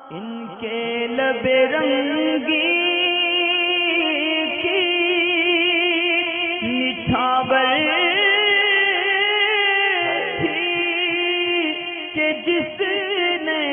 इनके लबे रंगी की निछावर थी कि जिसने।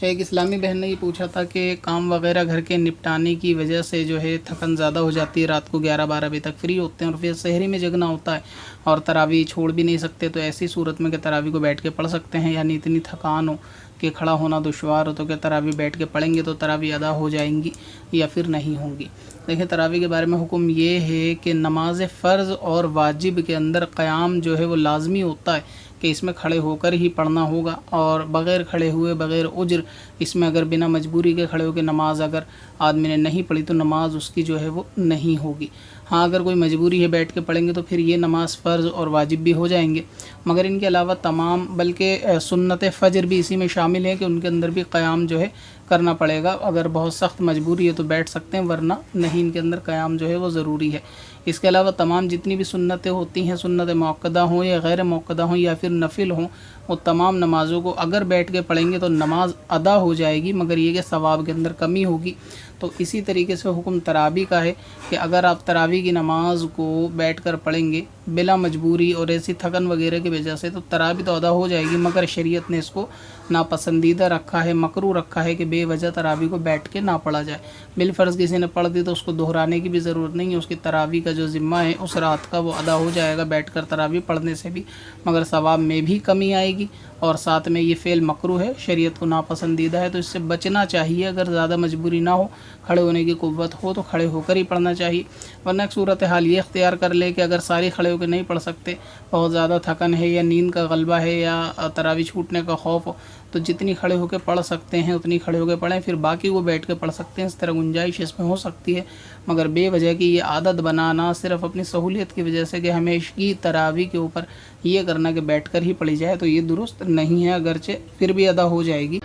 एक इस्लामी बहन ने ये पूछा था कि काम वगैरह घर के निपटाने की वजह से जो है थकन ज़्यादा हो जाती है, रात को 11-12 बजे तक फ्री होते हैं और फिर सहरी में जगना होता है और तरावी छोड़ भी नहीं सकते, तो ऐसी सूरत में क्या तरावी को बैठ के पढ़ सकते हैं? यानी इतनी थकान हो कि खड़ा होना दुश्वार हो तो क्या तरावी बैठ के पढ़ेंगे तो तरावी अदा हो जाएंगी या फिर नहीं होंगी? देखिए, तरावी के बारे में हुक्म ये है कि नमाज फ़र्ज़ और वाजिब के अंदर क़याम जो है वो लाजमी होता है कि इसमें खड़े होकर ही पढ़ना होगा और बग़ैर खड़े हुए बग़ैर उज्र इसमें अगर बिना मजबूरी के खड़े होकर नमाज अगर आदमी ने नहीं पढ़ी तो नमाज उसकी जो है वो नहीं होगी। हाँ, अगर कोई मजबूरी है बैठ के पढ़ेंगे तो फिर ये नमाज फ़र्ज़ और वाजिब भी हो जाएंगे। मगर इनके अलावा तमाम बल्कि सुन्नत फ़जर भी इसी में शामिल है कि उनके अंदर भी क़याम जो है करना पड़ेगा। अगर बहुत सख्त मजबूरी है तो बैठ सकते हैं, वरना नहीं, इनके अंदर क़याम जो है वो ज़रूरी है। इसके अलावा तमाम जितनी भी सुन्नतें होती हैं, सुन्नत मौक़दा हों या गैर मौक़दा हों या फिर नफिल हों, वो तमाम नमाज़ों को अगर बैठ के पढ़ेंगे तो नमाज अदा हो जाएगी, मगर ये कि सवाब के अंदर कमी होगी। तो इसी तरीके से हुक्म तरावी का है कि अगर आप तरावी की नमाज को बैठकर पढ़ेंगे बिला मजबूरी और ऐसी थकन वगैरह की वजह से, तो तरावी तो अदा हो जाएगी, मगर शरीयत ने इसको नापसंदीदा रखा है, मकरू रखा है कि बेवजह तरावी को बैठ के ना पढ़ा जाए। बिलफ़र्ज़ किसी ने पढ़ दी तो उसको दोहराने की भी ज़रूरत नहीं है, उसकी तरावी का जो ज़िम्मा है उस रात का वो अदा हो जाएगा बैठकर तरावी पढ़ने से भी, मगर सवाब में भी कमी आएगी और साथ में ये फ़ेल मकरू है, शरीयत को नापसंदीदा है, तो इससे बचना चाहिए। अगर ज़्यादा मजबूरी ना हो, खड़े होने की क़ुव्वत हो तो खड़े होकर ही पढ़ना चाहिए, वरना एक सूरत हाल ये इख्तियार कर ले कि अगर सारी खड़े होकर नहीं पढ़ सकते, बहुत ज़्यादा थकन है या नींद का गलबा है या तरावी छूटने का खौफ हो, तो जितनी खड़े होकर पढ़ सकते हैं उतनी खड़े होकर पढ़ें, फिर बाकी वो बैठ के पढ़ सकते हैं। इस तरह गुंजाइश इसमें हो सकती है, मगर बेवजह की ये आदत बनाना सिर्फ़ अपनी सहूलियत की वजह से कि हमेशा तरावी के ऊपर ये करना कि बैठ कर ही पढ़ी जाए, तो ये दुरुस्त नहीं है, अगरचे फिर भी अदा हो जाएगी।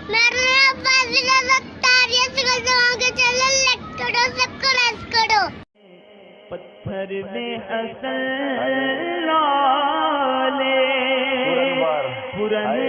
पत्थर में असल लाले पुरन